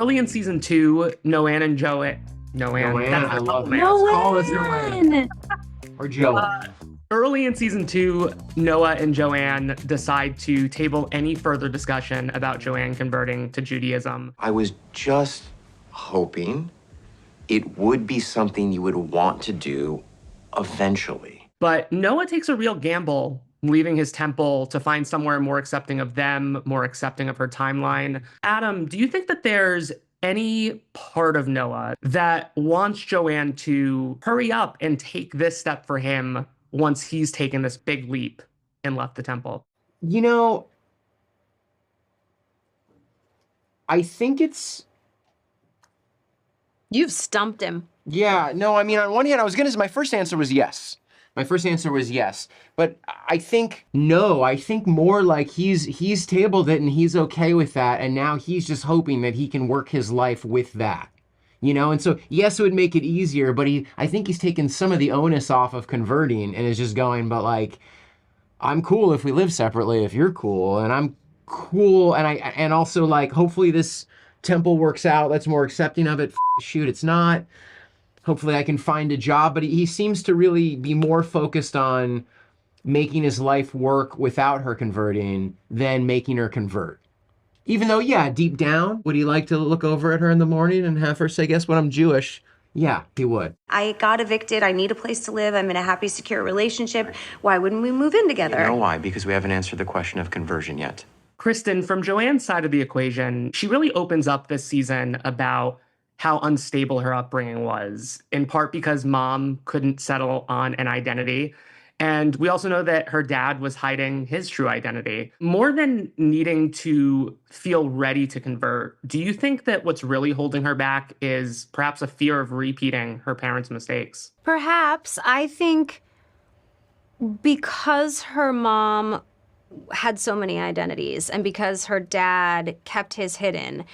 Early in season 2, Noanne and Joanne. I love man. Call us Noanne. Or Joanne. Early in season 2, Noah and Joanne decide to table any further discussion about Joanne converting to Judaism. I was just hoping it would be something you would want to do eventually. But Noah takes a real gamble, leaving his temple to find somewhere more accepting of them, more accepting of her timeline. Adam, do you think that there's any part of Noah that wants Joanne to hurry up and take this step for him once he's taken this big leap and left the temple? You know, I think it's... You've stumped him. Yeah, no, I mean, on one hand, my first answer was yes. But I think no. I think more like he's tabled it and he's okay with that, and now he's just hoping that he can work his life with that. You know, and so yes, it would make it easier, but I think he's taken some of the onus off of converting and is just going, but like, I'm cool if we live separately, if you're cool, and I'm cool, and also like, hopefully this temple works out, that's more accepting of it. Shoot, it's not. Hopefully I can find a job, but he seems to really be more focused on making his life work without her converting than making her convert. Even though, yeah, deep down, would he like to look over at her in the morning and have her say, guess what, I'm Jewish? Yeah, he would. I got evicted. I need a place to live. I'm in a happy, secure relationship. Why wouldn't we move in together? You know why? Because we haven't answered the question of conversion yet. Kristen, from Joanne's side of the equation, she really opens up this season about how unstable her upbringing was, in part because mom couldn't settle on an identity. And we also know that her dad was hiding his true identity. More than needing to feel ready to convert, do you think that what's really holding her back is perhaps a fear of repeating her parents' mistakes? Perhaps. I think because her mom had so many identities and because her dad kept his hidden,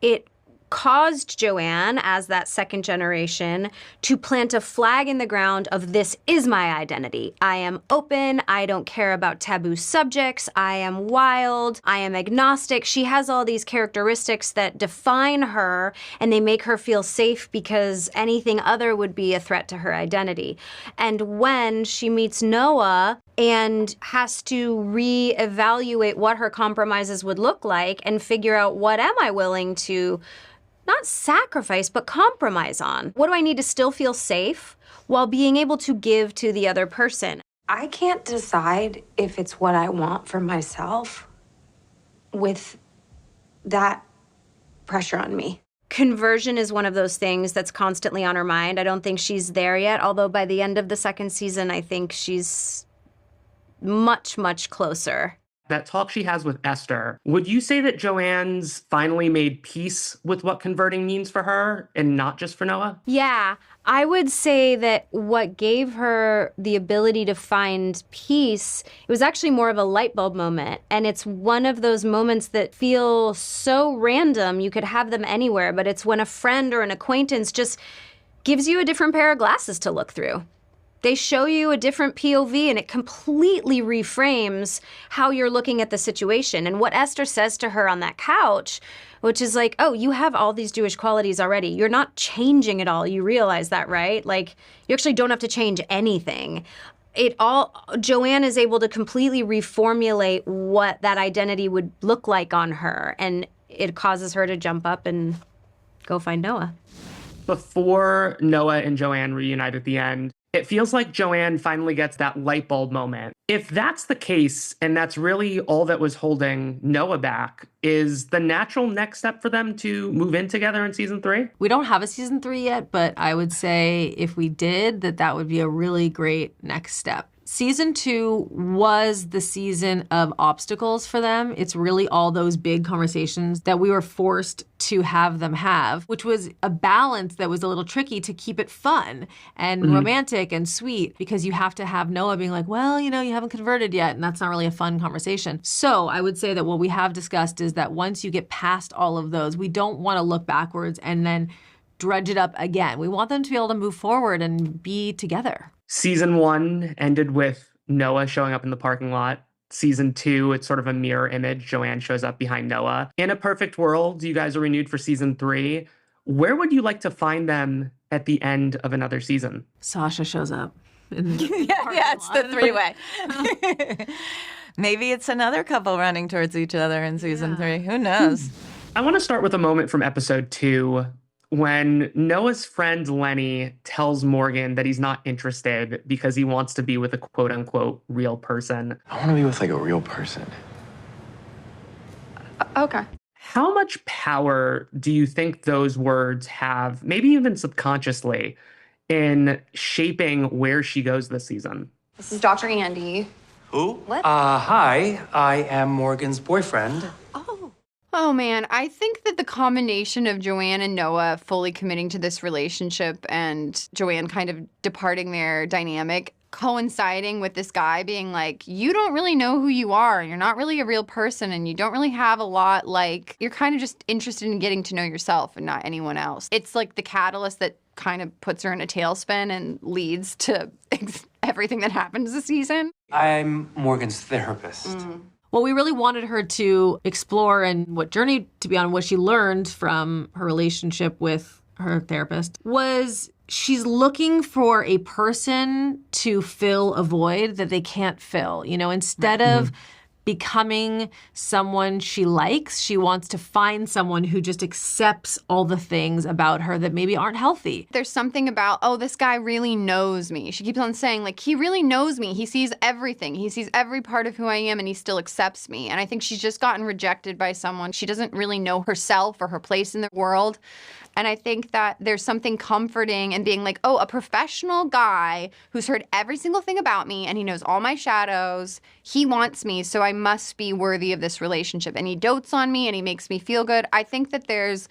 it caused Joanne, as that second generation, to plant a flag in the ground of this is my identity. I am open. I don't care about taboo subjects. I am wild. I am agnostic. She has all these characteristics that define her, and they make her feel safe because anything other would be a threat to her identity. And when she meets Noah and has to reevaluate what her compromises would look like and figure out what am I willing to not sacrifice, but compromise on? What do I need to still feel safe while being able to give to the other person? I can't decide if it's what I want for myself with that pressure on me. Conversion is one of those things that's constantly on her mind. I don't think she's there yet, although by the end of the second season, I think she's much, much closer. That talk she has with Esther, would you say that Joanne's finally made peace with what converting means for her and not just for Noah? Yeah, I would say that what gave her the ability to find peace, it was actually more of a light bulb moment. And it's one of those moments that feel so random, you could have them anywhere, but it's when a friend or an acquaintance just gives you a different pair of glasses to look through. They show you a different POV and it completely reframes how you're looking at the situation. And what Esther says to her on that couch, which is like, oh, you have all these Jewish qualities already. You're not changing it all. You realize that, right? Like, you actually don't have to change anything. Joanne is able to completely reformulate what that identity would look like on her. And it causes her to jump up and go find Noah. Before Noah and Joanne reunite at the end, it feels like Joanne finally gets that light bulb moment. If that's the case, and that's really all that was holding Noah back, is the natural next step for them to move in together in season 3? We don't have a season 3 yet, but I would say if we did, that would be a really great next step. Season 2 was the season of obstacles for them. It's really all those big conversations that we were forced to have them have, which was a balance that was a little tricky to keep it fun and romantic and sweet, because you have to have Noah being like, well, you haven't converted yet, and that's not really a fun conversation. So I would say that what we have discussed is that once you get past all of those, we don't want to look backwards and then drudge it up again. We want them to be able to move forward and be together. Season 1 ended with Noah showing up in the parking lot season 2, it's sort of a mirror image. Joanne shows up behind Noah. In a perfect world, you guys are renewed for season 3. Where would you like to find them at the end of another season? Sasha shows up. In the Yeah, it's the three-way. Maybe it's another couple running towards each other in season 3. Who knows? I want to start with a moment from episode 2 when Noah's friend Lenny tells Morgan that he's not interested because he wants to be with a quote unquote real person. I want to be with like a real person. Okay. How much power do you think those words have, maybe even subconsciously, in shaping where she goes this season? This is Dr. Andy. Who? What? Hi, I am Morgan's boyfriend. Oh man, I think that the combination of Joanne and Noah fully committing to this relationship and Joanne kind of departing their dynamic, coinciding with this guy being like, you don't really know who you are, you're not really a real person, and you don't really have a lot, like, you're kind of just interested in getting to know yourself and not anyone else. It's like the catalyst that kind of puts her in a tailspin and leads to everything that happens this season. I'm Morgan's therapist. Well, we really wanted her to explore and what journey to be on, what she learned from her relationship with her therapist was she's looking for a person to fill a void that they can't fill. You know, instead of becoming someone she likes, she wants to find someone who just accepts all the things about her that maybe aren't healthy. There's something about, oh, this guy really knows me. She keeps on saying, like, he really knows me. He sees everything. He sees every part of who I am, and he still accepts me. And I think she's just gotten rejected by someone. She doesn't really know herself or her place in the world. And I think that there's something comforting in being like, oh, a professional guy who's heard every single thing about me and he knows all my shadows. He wants me, so I must be worthy of this relationship. And he dotes on me and he makes me feel good. I think that there's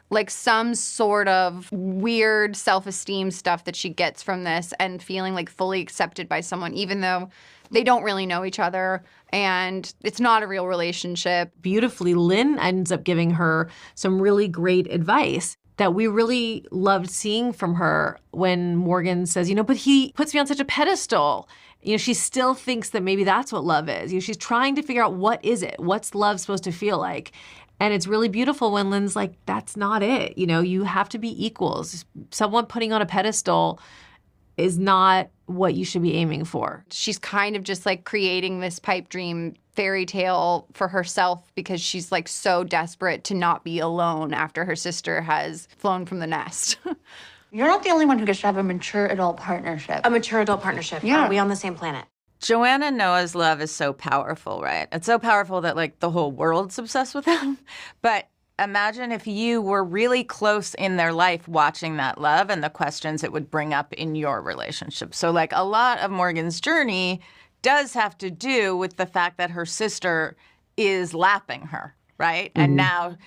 like some sort of weird self-esteem stuff that she gets from this and feeling like fully accepted by someone, even though they don't really know each other and it's not a real relationship. Beautifully, Lynn ends up giving her some really great advice that we really loved seeing from her when Morgan says, you know, but he puts me on such a pedestal. You know, she still thinks that maybe that's what love is. You know, she's trying to figure out what is it? What's love supposed to feel like? And it's really beautiful when Lynn's like, that's not it. You know, you have to be equals. Someone putting on a pedestal is not what you should be aiming for. She's kind of just like creating this pipe dream fairy tale for herself because she's like so desperate to not be alone after her sister has flown from the nest. You're not the only one who gets to have a mature adult partnership. A mature adult partnership. Yeah. Are we on the same planet? Joanne and Noah's love is so powerful, right? It's so powerful that like the whole world's obsessed with them. But imagine if you were really close in their life watching that love and the questions it would bring up in your relationship. So like a lot of Morgan's journey does have to do with the fact that her sister is lapping her, right? Mm-hmm. And now,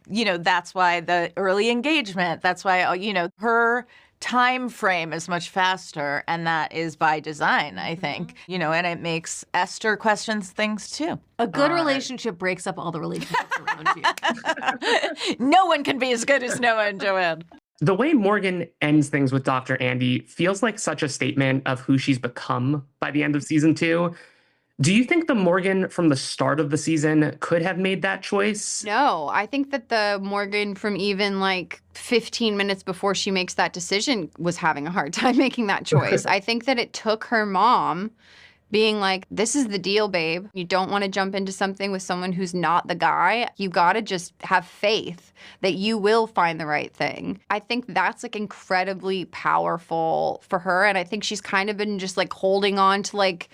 you know, that's why the early engagement, that's why, you know, her time frame is much faster, and that is by design, I think. You know, and it makes Esther questions things too. A good relationship breaks up all the relationships around you. No one can be as good as Noah and Joanne. The way Morgan ends things with Dr. Andy feels like such a statement of who she's become by the end of season 2. Do you think the Morgan from the start of the season could have made that choice? No, I think that the Morgan from even like 15 minutes before she makes that decision was having a hard time making that choice. I think that it took her mom being like, this is the deal, babe. You don't want to jump into something with someone who's not the guy. You got to just have faith that you will find the right thing. I think that's like incredibly powerful for her. And I think she's kind of been just like holding on to like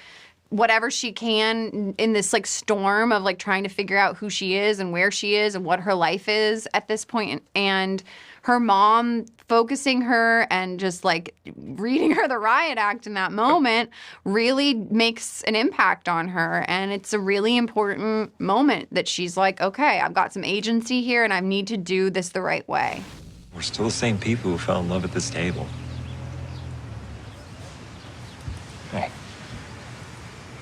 whatever she can in this like storm of like trying to figure out who she is and where she is and what her life is at this point. And her mom focusing her and just like reading her the riot act in that moment really makes an impact on her. And it's a really important moment that she's like, okay, I've got some agency here and I need to do this the right way. We're still the same people who fell in love at this table. Hey,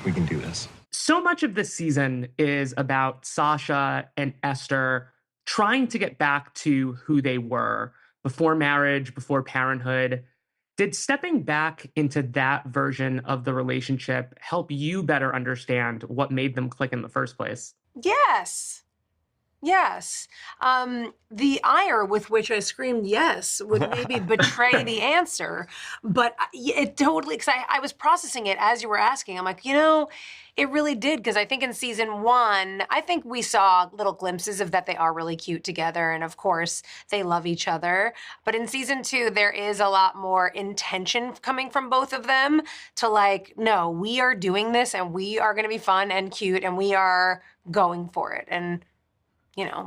we can do this. So much of this season is about Sasha and Esther trying to get back to who they were before marriage, before parenthood. Did stepping back into that version of the relationship help you better understand what made them click in the first place? Yes. Yes. The ire with which I screamed yes would maybe betray the answer, but it totally, because I was processing it as you were asking. I'm like, it really did, because I think in season 1, I think we saw little glimpses of that they are really cute together, and of course, they love each other. But in season 2, there is a lot more intention coming from both of them to like, no, we are doing this, and we are going to be fun and cute, and we are going for it. And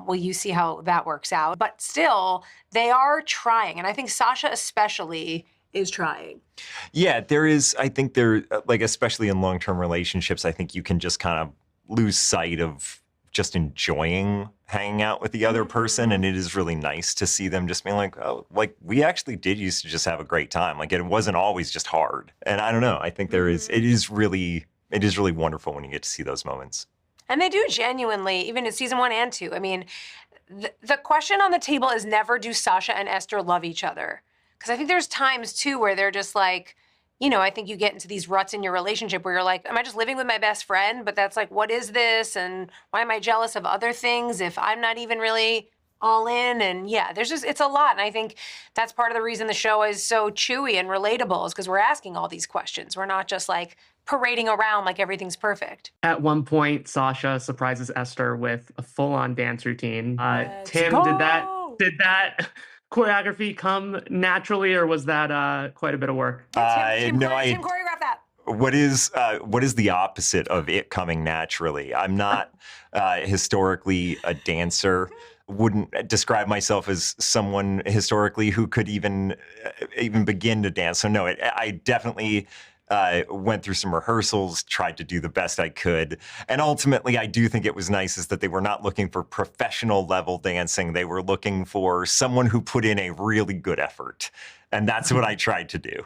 will you see how that works out? But still, they are trying. And I think Sasha especially is trying. Yeah, there is, I think there, like, especially in long-term relationships, I think you can just kind of lose sight of just enjoying hanging out with the other person. And it is really nice to see them just being like, oh, like, we actually did used to just have a great time. Like, it wasn't always just hard. And I don't know, I think it is really wonderful when you get to see those moments. And they do genuinely, even in season 1 and 2. I mean, the question on the table is never, do Sasha and Esther love each other? Because I think there's times, too, where they're just like, I think you get into these ruts in your relationship where you're like, am I just living with my best friend? But that's like, what is this? And why am I jealous of other things if I'm not even really all in? And yeah, it's a lot. And I think that's part of the reason the show is so chewy and relatable, is because we're asking all these questions. We're not just like parading around like everything's perfect. At one point, Sasha surprises Esther with a full-on dance routine. Tim, did that choreography come naturally, or was that quite a bit of work? Tim choreographed that. What is the opposite of it coming naturally? I'm not historically a dancer. Wouldn't describe myself as someone historically who could even begin to dance. So no, I definitely went through some rehearsals, tried to do the best I could. And ultimately, I do think it was nice is that they were not looking for professional level dancing. They were looking for someone who put in a really good effort. And that's what I tried to do.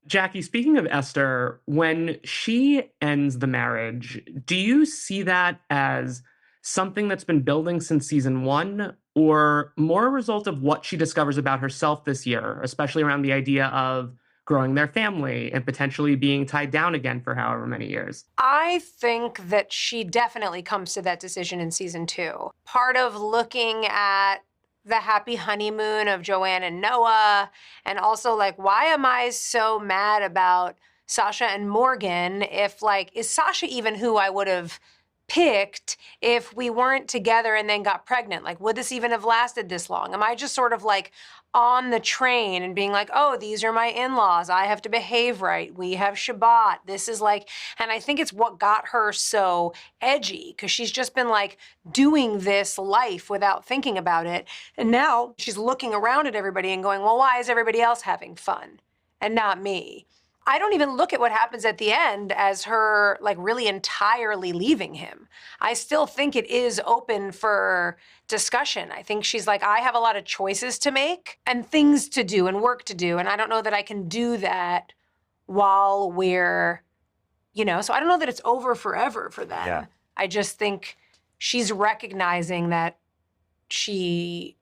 Jackie, speaking of Esther, when she ends the marriage, do you see that as something that's been building since season 1, or more a result of what she discovers about herself this year, especially around the idea of growing their family and potentially being tied down again for however many years? I think that she definitely comes to that decision in season 2. Part of looking at the happy honeymoon of Joanne and Noah, and also like, why am I so mad about Sasha and Morgan if is Sasha even who I would have picked if we weren't together and then got pregnant? Like, would this even have lasted this long? Am I just sort of like on the train and being like, oh, these are my in-laws, I have to behave right, we have Shabbat, this is like, and I think it's what got her so edgy, because she's just been like doing this life without thinking about it. And now she's looking around at everybody and going, well, why is everybody else having fun and not me? I don't even look at what happens at the end as her like really entirely leaving him. I still think it is open for discussion. I think she's like, I have a lot of choices to make and things to do and work to do. And I don't know that I can do that while we're, so I don't know that it's over forever for them. Yeah. I just think she's recognizing that she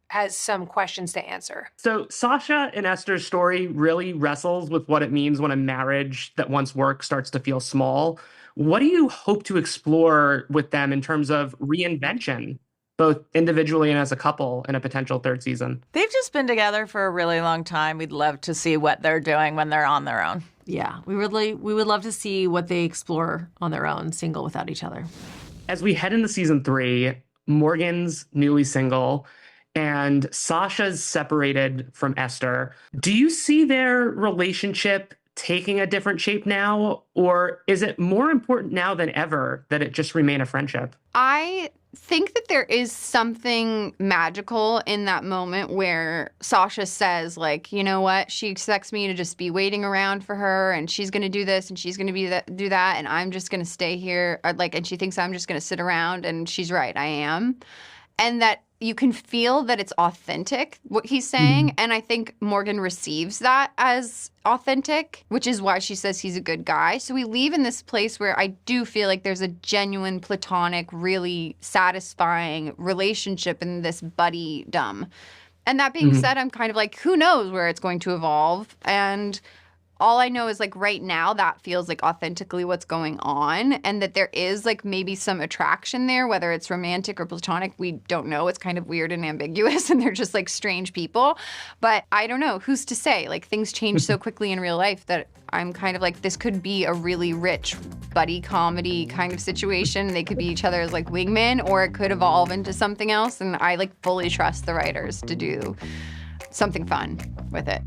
has some questions to answer. So Sasha and Esther's story really wrestles with what it means when a marriage that once worked starts to feel small. What do you hope to explore with them in terms of reinvention, both individually and as a couple, in a potential third season? They've just been together for a really long time. We'd love to see what they're doing when they're on their own. Yeah, we would love to see what they explore on their own, single without each other. As we head into season 3, Morgan's newly single, and Sasha's separated from Esther. Do you see their relationship taking a different shape now, or is it more important now than ever that it just remain a friendship? I think that there is something magical in that moment where Sasha says, like, you know what, she expects me to just be waiting around for her, and she's going to do this and she's going to do that, and I'm just going to stay here, and she thinks I'm just going to sit around, and she's right, I am. And that you can feel that it's authentic, what he's saying. Mm-hmm. And I think Morgan receives that as authentic, which is why she says he's a good guy. So we leave in this place where I do feel like there's a genuine, platonic, really satisfying relationship in this buddydom. And that being said, I'm kind of like, who knows where it's going to evolve? And all I know is like right now that feels like authentically what's going on, and that there is like maybe some attraction there, whether it's romantic or platonic, we don't know. It's kind of weird and ambiguous, and they're just like strange people. But I don't know, who's to say? Like things change so quickly in real life that I'm kind of like, this could be a really rich buddy comedy kind of situation. They could be each other's like wingmen, or it could evolve into something else. And I like fully trust the writers to do something fun with it.